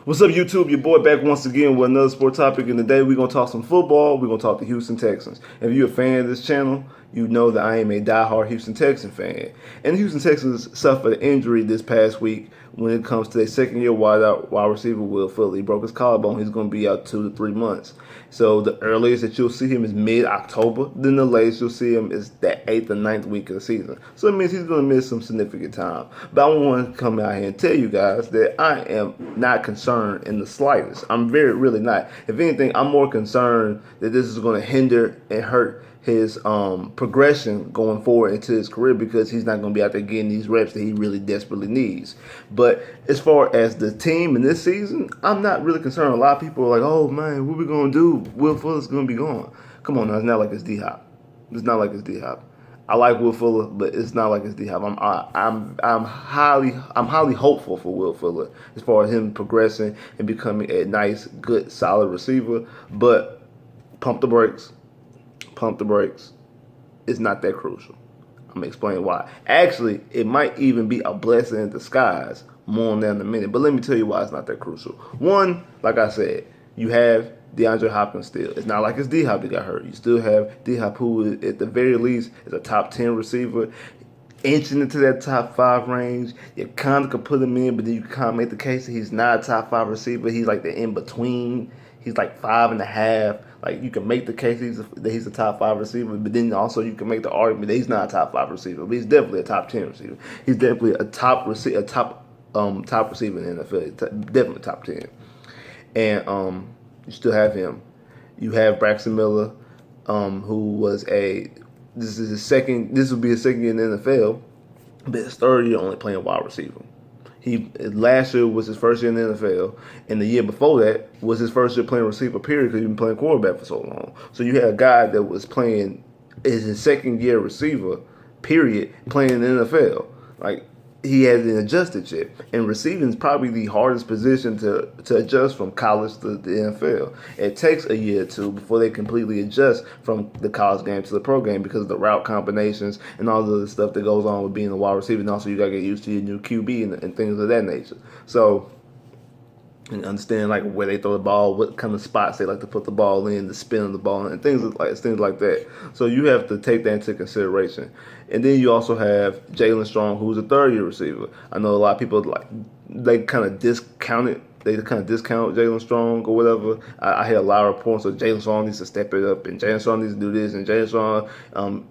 What's up, YouTube? Your boy back once again with another sport topic. And today we're going to talk some football. We're going to talk the Houston Texans. If you're a fan of this channel, you know that I am a diehard Houston Texan fan. And the Houston Texans suffered an injury this past week when it comes to their second-year wide receiver, Will Fuller. He broke his collarbone. He's going to be out 2 to 3 months. So the earliest that you'll see him is mid-October. Then the latest you'll see him is that 8th or 9th week of the season. So it means he's going to miss some significant time. But I want to come out here and tell you guys that I am not concerned in the slightest. I'm really not. If anything, I'm more concerned that this is going to hinder and hurt his progression going forward into his career, because he's not going to be out there getting these reps that he really desperately needs. But as far as the team in this season, I'm not really concerned. A lot of people are like, oh man, what we going to do? Will Fuller's going to be gone. Come on now, it's not like it's D-Hop. It's not like it's D-Hop. I like Will Fuller, but it's not like it's D-Hop. I'm highly hopeful for Will Fuller as far as him progressing and becoming a nice, good, solid receiver. But pump the brakes. It's not that crucial. I'm gonna explain why. Actually, it might even be a blessing in disguise. More on that in a minute. But let me tell you why it's not that crucial. One, like I said, you have DeAndre Hopkins still. It's not like it's D-Hop that got hurt. You still have D-Hop, who at the very least is a top 10 receiver, inching into that top 5 range. You kind of could put him in, but then you kind of make the case that he's not a top 5 receiver. He's like the in-between. He's like 5.5. Like, you can make the case that he's a top 5 receiver, but then also you can make the argument that he's not a top 5 receiver, but he's definitely a top 10 receiver. He's definitely a top receiver in the NFL. Definitely top 10. And you still have him. You have Braxton Miller, who was this will be his second year in the NFL, but his third year only playing wide receiver. Last year was his first year in the NFL, and the year before that was his first year playing receiver, period, because he's been playing quarterback for so long. So you had a guy that was playing as his second year receiver, period, playing in the NFL. Like, he hasn't adjusted yet. And receiving is probably the hardest position to adjust from college to the NFL. It takes a year or two before they completely adjust from the college game to the pro game, because of the route combinations and all the other stuff that goes on with being a wide receiver. And also you got to get used to your new QB and things of that nature. So, and understand like where they throw the ball, what kind of spots they like to put the ball in, the spin of the ball, and things like that. So you have to take that into consideration. And then you also have Jalen Strong, who's a third-year receiver. I know a lot of people they kind of discount it. They kind of discount Jalen Strong or whatever. I hear a lot of reports of Jalen Strong needs to step it up, and Jalen Strong needs to do this, and Jalen Strong,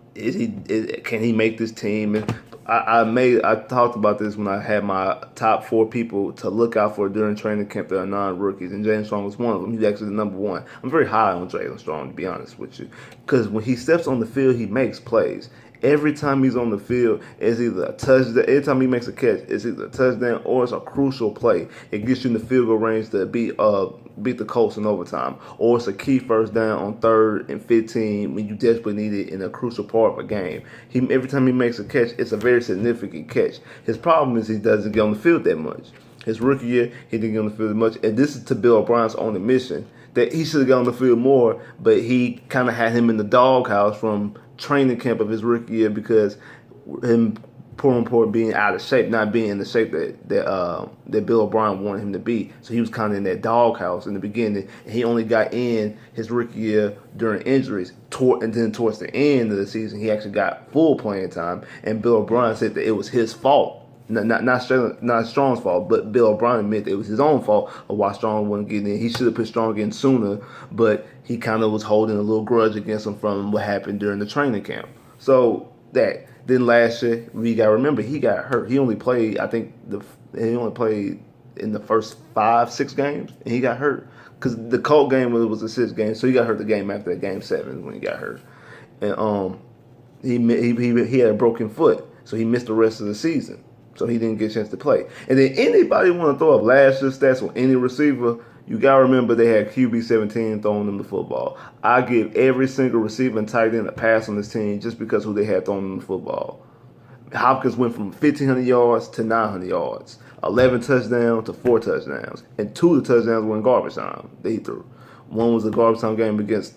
can he make this team? And I talked about this when I had my top 4 people to look out for during training camp that are non-rookies, and Jalen Strong was one of them. He's actually the number 1. I'm very high on Jalen Strong, to be honest with you, because when he steps on the field, he makes plays. Every time he's on the field, it's either a touchdown. Every time he makes a catch, it's either a touchdown or it's a crucial play. It gets you in the field goal range to beat the Colts in overtime, or it's a key first down on 3rd and 15 when you desperately need it in a crucial part of a game. Every time he makes a catch, it's a very significant catch. His problem is he doesn't get on the field that much. His rookie year, he didn't get on the field that much, and this is to Bill O'Brien's own admission that he should have got on the field more, but he kind of had him in the doghouse from training camp of his rookie year, because him being out of shape, not being in the shape that Bill O'Brien wanted him to be. So he was kind of in that doghouse in the beginning, and he only got in his rookie year during injuries. And then towards the end of the season, he actually got full playing time, and Bill O'Brien said that it was his fault. Not Strong's fault, but Bill O'Brien admitted it was his own fault of why Strong wasn't getting in. He should have put Strong in sooner, but he kind of was holding a little grudge against him from what happened during the training camp. So that. Then last year, we got to remember, he got hurt. He only played, I think, he only played in the first 5-6 games, and he got hurt. Because the Colt game was a 6th game, so he got hurt the game after that, game 7 when he got hurt. And he had a broken foot, so he missed the rest of the season. So he didn't get a chance to play. And then anybody want to throw up last year's stats on any receiver, you got to remember they had QB17 throwing them the football. I give every single receiver and tight end a pass on this team just because who they had throwing them the football. Hopkins went from 1,500 yards to 900 yards, 11 touchdowns to 4 touchdowns, and 2 of the touchdowns were in garbage time that he threw. One was a garbage time game against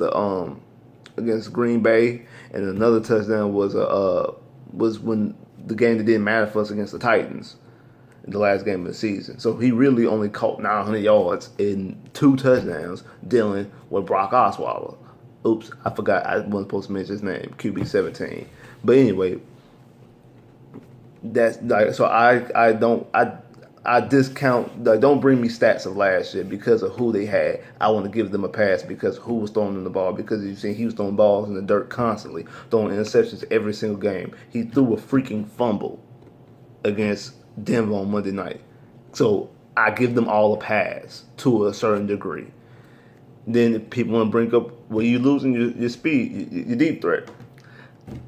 Green Bay, and another touchdown was when the game that didn't matter for us against the Titans. in the last game of the season. So he really only caught 900 yards in 2 touchdowns dealing with Brock Osweiler. Oops, I forgot. I wasn't supposed to mention his name, QB 17. But anyway, that's like, so I discount, like, don't bring me stats of last year because of who they had. I want to give them a pass because who was throwing them the ball, because you see he was throwing balls in the dirt constantly, throwing interceptions every single game. He threw a freaking fumble against Denver on Monday night. So I give them all a pass to a certain degree. Then if people want to bring up, well, you losing your speed, your deep threat.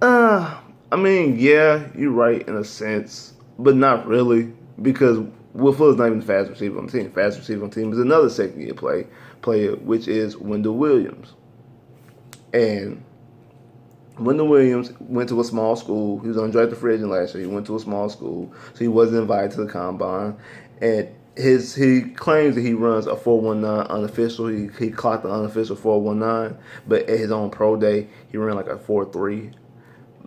I mean, yeah, you're right in a sense, but not really, because Will Fuller's not even the fast receiver on the team. The fast receiver on the team is another second-year player, which is Wendell Williams. And Wendell Williams went to a small school. He was undrafted free agent last year. He went to a small school, so he wasn't invited to the combine. And he claims that he runs a 4.19 unofficial. He clocked the unofficial 4.19, but at his own pro day, he ran like a 4.3.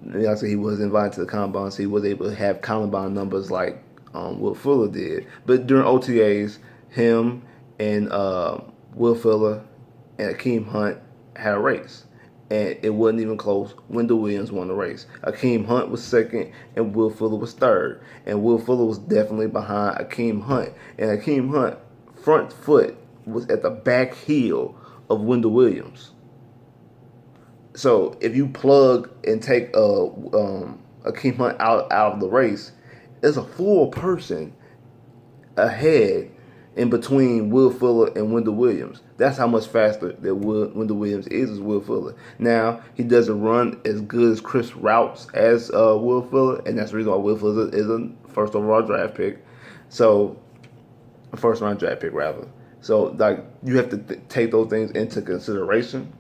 Like I said, he was invited to the combine, so he was able to have combine numbers like Will Fuller did. But during OTAs, him and Will Fuller and Akeem Hunt had a race, and it wasn't even close. Wendell Williams won the race. Akeem Hunt was second, and Will Fuller was third. And Will Fuller was definitely behind Akeem Hunt. And Akeem Hunt front foot was at the back heel of Wendell Williams. So if you plug and take Akeem Hunt out of the race, there's a full person ahead in between Will Fuller and Wendell Williams. That's how much faster that Wendell Williams is as Will Fuller. Now, he doesn't run as good as crisp routes as Will Fuller, and that's the reason why Will Fuller is a first overall draft pick. So, a first round draft pick, rather. So, like, you have to take those things into consideration.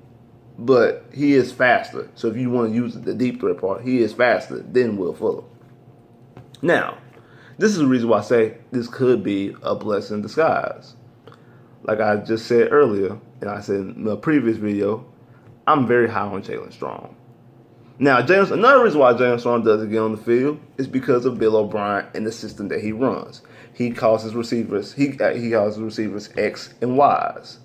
But he is faster. So if you want to use the deep threat part, he is faster than Will Fuller. Now, this is the reason why I say this could be a blessing in disguise. Like I just said earlier, and I said in the previous video, I'm very high on Jalen Strong. Now, another reason why Jalen Strong doesn't get on the field is because of Bill O'Brien and the system that he runs. He calls his receivers X and Y's.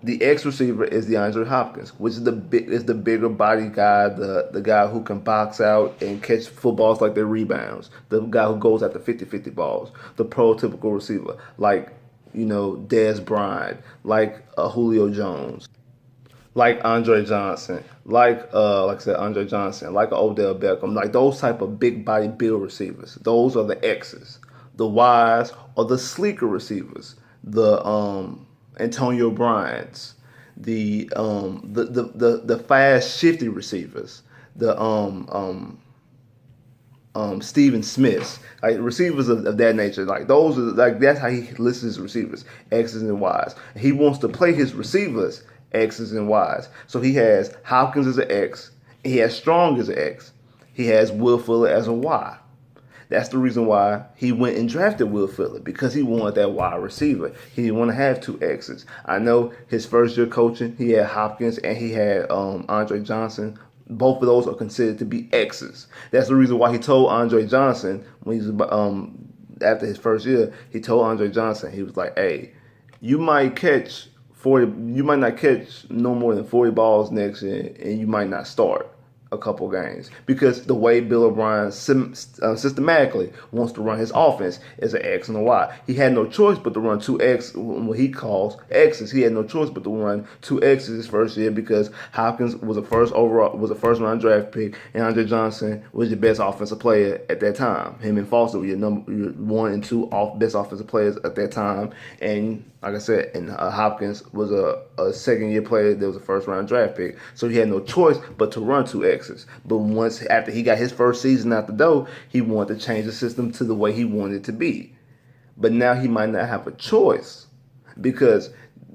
The X receiver is DeAndre Hopkins, which is the bigger body guy, the guy who can box out and catch footballs like they're rebounds, the guy who goes after 50-50 balls, the prototypical receiver, like, Dez Bryant, like Julio Jones, like Andre Johnson, like Andre Johnson, like Odell Beckham, like those type of big body build receivers. Those are the X's. The Y's are the sleeker receivers, the Antonio Bryant's, the fast shifty receivers, the Steven Smiths, like receivers of that nature. Like those are that's how he lists his receivers, X's and Y's. He wants to play his receivers X's and Y's. So he has Hopkins as an X, he has Strong as an X, he has Will Fuller as a Y. That's the reason why he went and drafted Will Fuller, because he wanted that wide receiver. He didn't want to have 2 X's. I know his first year coaching, he had Hopkins and he had Andre Johnson. Both of those are considered to be X's. That's the reason why he told Andre Johnson, when he was after his first year, he told Andre Johnson, he was like, "Hey, you might catch 40. You might not catch no more than 40 balls next year, and you might not start a couple games," because the way Bill O'Brien systematically wants to run his offense is an X and a Y. He had no choice but to run 2 X, what he calls X's. He had no choice but to run 2 X's his first year, because Hopkins was a first round draft pick, and Andre Johnson was your best offensive player at that time. Him and Foster were your 1 and 2 best offensive players at that time, and like I said, and Hopkins was a second-year player that was a first-round draft pick. So he had no choice but to run 2 X's. But after he got his first season out the door, he wanted to change the system to the way he wanted it to be. But now he might not have a choice, because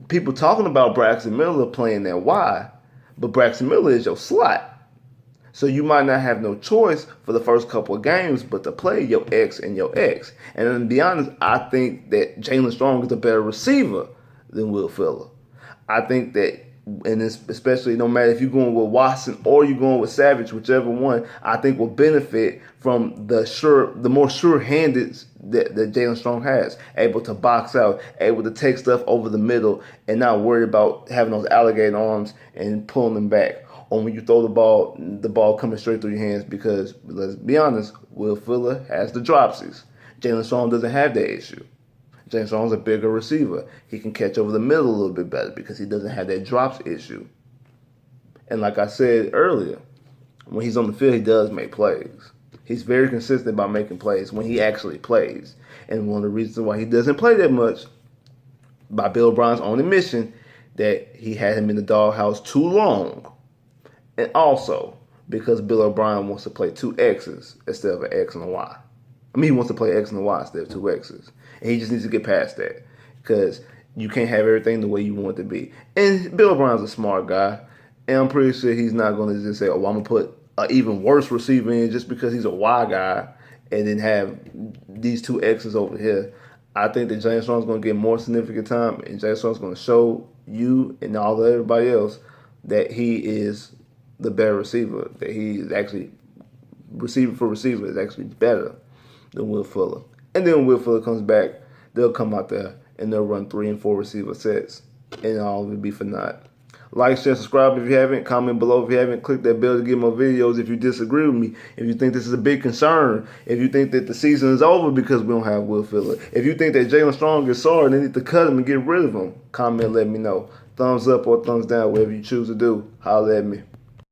people talking about Braxton Miller playing that Y, but Braxton Miller is your slot. So you might not have no choice for the first couple of games but to play your X and your X. And to be honest, I think that Jalen Strong is a better receiver than Will Fuller. I think that and especially no matter if you're going with Watson or you're going with Savage, whichever one, I think will benefit from the more sure-handed that Jalen Strong has, able to box out, able to take stuff over the middle, and not worry about having those alligator arms and pulling them back. Or when you throw the ball coming straight through your hands, because let's be honest, Will Fuller has the dropsies. Jalen Strong doesn't have that issue. Jalen Strong's a bigger receiver. He can catch over the middle a little bit better because he doesn't have that drops issue. And like I said earlier, when he's on the field, he does make plays. He's very consistent about making plays when he actually plays. And one of the reasons why he doesn't play that much, by Bill O'Brien's own admission, that he had him in the doghouse too long. And also because Bill O'Brien wants to play two X's instead of an X and a Y. I mean, he wants to play X and a Y instead of two X's. And he just needs to get past that, because you can't have everything the way you want it to be. And Bill O'Brien's a smart guy, and I'm pretty sure he's not going to just say, oh, I'm going to put an even worse receiver in just because he's a Y guy and then have these two X's over here. I think that Jalen Strong's going to get more significant time, and Jalen Strong's going to show you and everybody else that he is the better receiver, that he is actually, receiver for receiver, is actually better than Will Fuller. And then when Will Fuller comes back, they'll come out there and they'll run 3 and 4 receiver sets, and all of it be for naught. Like, share, subscribe if you haven't. Comment below if you haven't. Click that bell to get more videos if you disagree with me. If you think this is a big concern. If you think that the season is over because we don't have Will Fuller. If you think that Jalen Strong is sorry and they need to cut him and get rid of him, comment and let me know. Thumbs up or thumbs down, whatever you choose to do. Holler at me.